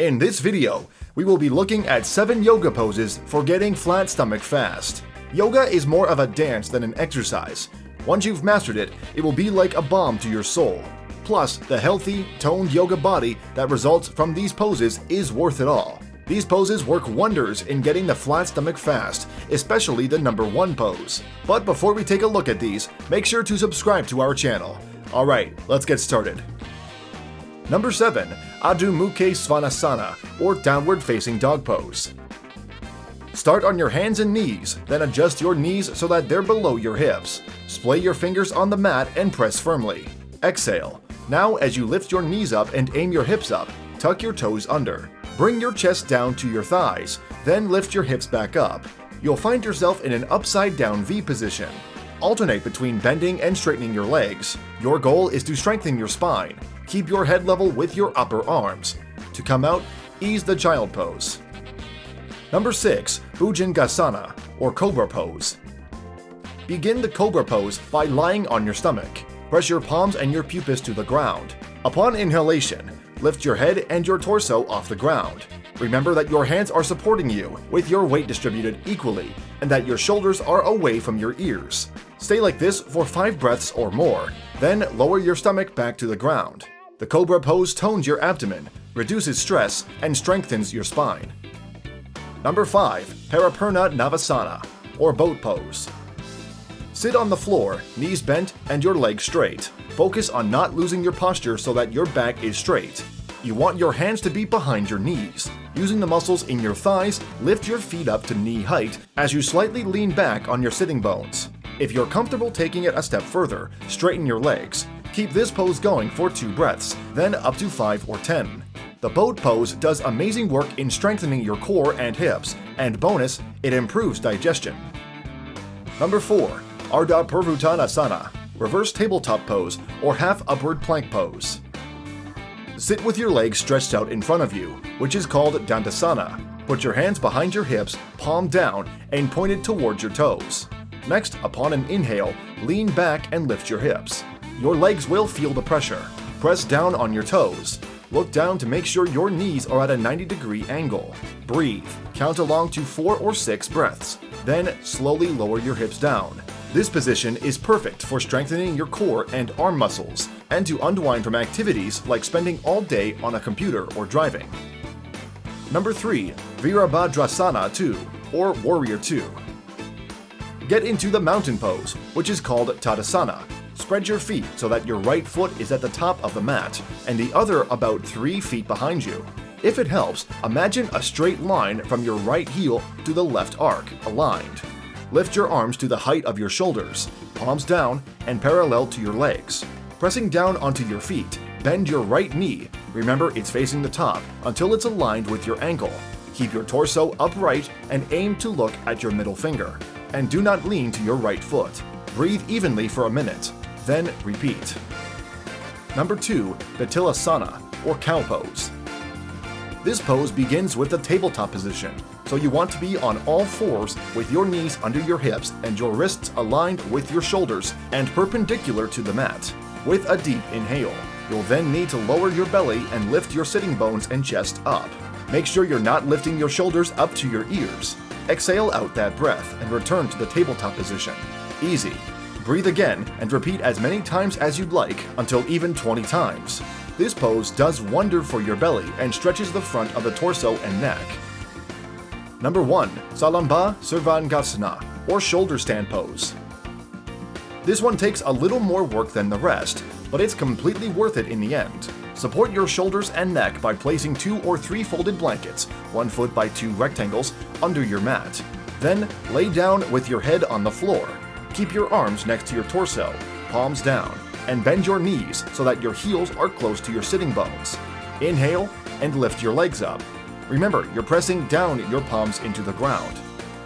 In this video, we will be looking at 7 yoga poses for getting flat stomach fast. Yoga is more of a dance than an exercise. Once you've mastered it, it will be like a balm to your soul. Plus, the healthy, toned yoga body that results from these poses is worth it all. These poses work wonders in getting the flat stomach fast, especially the number 1 pose. But before we take a look at these, make sure to subscribe to our channel. Alright, let's get started. Number 7. Adho Mukha Svanasana, or Downward Facing Dog Pose. Start on your hands and knees, then adjust your knees so that they're below your hips. Splay your fingers on the mat and press firmly. Exhale. Now as you lift your knees up and aim your hips up, tuck your toes under. Bring your chest down to your thighs, then lift your hips back up. You'll find yourself in an upside down V position. Alternate between bending and straightening your legs. Your goal is to strengthen your spine. Keep your head level with your upper arms. To come out, ease the child pose. Number 6. Bhujangasana, or Cobra pose. Begin the Cobra pose by lying on your stomach. Press your palms and your pubis to the ground. Upon inhalation, lift your head and your torso off the ground. Remember that your hands are supporting you, with your weight distributed equally, and that your shoulders are away from your ears. Stay like this for 5 breaths or more, then lower your stomach back to the ground. The Cobra pose tones your abdomen, reduces stress, and strengthens your spine. Number 5. Paripurna Navasana, or Boat Pose. Sit on the floor, knees bent and your legs straight. Focus on not losing your posture so that your back is straight. You want your hands to be behind your knees. Using the muscles in your thighs, lift your feet up to knee height as you slightly lean back on your sitting bones. If you're comfortable taking it a step further, straighten your legs. Keep this pose going for 2 breaths, then up to 5 or 10. The boat pose does amazing work in strengthening your core and hips, and bonus, it improves digestion. Number 4. Ardha Purvuttanasana, reverse tabletop pose or half upward plank pose. Sit with your legs stretched out in front of you, which is called Dandasana. Put your hands behind your hips, palm down, and pointed towards your toes. Next, upon an inhale, lean back and lift your hips. Your legs will feel the pressure. Press down on your toes. Look down to make sure your knees are at a 90-degree angle. Breathe. Count along to 4 or 6 breaths. Then slowly lower your hips down. This position is perfect for strengthening your core and arm muscles, and to unwind from activities like spending all day on a computer or driving. Number 3. Virabhadrasana 2, or Warrior 2. Get into the mountain pose, which is called Tadasana. Spread your feet so that your right foot is at the top of the mat, and the other about 3 feet behind you. If it helps, imagine a straight line from your right heel to the left arc, aligned. Lift your arms to the height of your shoulders, palms down and parallel to your legs. Pressing down onto your feet, bend your right knee, remember it's facing the top, until it's aligned with your ankle. Keep your torso upright and aim to look at your middle finger. And do not lean to your right foot. Breathe evenly for a minute, then repeat. Number 2. Batilasana, or Cow Pose. This pose begins with the tabletop position, so you want to be on all fours with your knees under your hips and your wrists aligned with your shoulders and perpendicular to the mat. With a deep inhale, you'll then need to lower your belly and lift your sitting bones and chest up. Make sure you're not lifting your shoulders up to your ears. Exhale out that breath and return to the tabletop position. Easy. Breathe again and repeat as many times as you'd like until even 20 times. This pose does wonder for your belly and stretches the front of the torso and neck. Number 1. Salamba Svanasana, or Shoulder Stand Pose. This one takes a little more work than the rest, but it's completely worth it in the end. Support your shoulders and neck by placing 2 or 3 folded blankets, 1 foot by 2 rectangles, under your mat. Then lay down with your head on the floor. Keep your arms next to your torso, palms down, and bend your knees so that your heels are close to your sitting bones. Inhale and lift your legs up. Remember, you're pressing down your palms into the ground.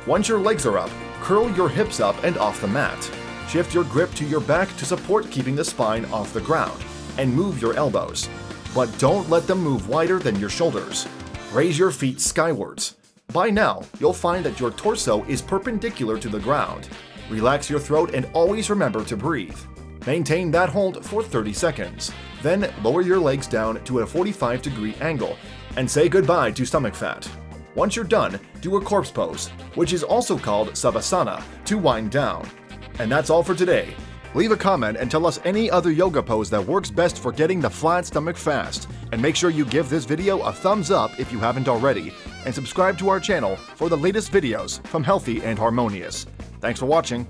Once your legs are up, curl your hips up and off the mat. Shift your grip to your back to support keeping the spine off the ground, and move your elbows. But don't let them move wider than your shoulders. Raise your feet skywards. By now, you'll find that your torso is perpendicular to the ground. Relax your throat and always remember to breathe. Maintain that hold for 30 seconds. Then lower your legs down to a 45-degree angle and say goodbye to stomach fat. Once you're done, do a corpse pose, which is also called Svanasana, to wind down. And that's all for today. Leave a comment and tell us any other yoga pose that works best for getting the flat stomach fast. And make sure you give this video a thumbs up if you haven't already, and subscribe to our channel for the latest videos from Healthy and Harmonious. Thanks for watching.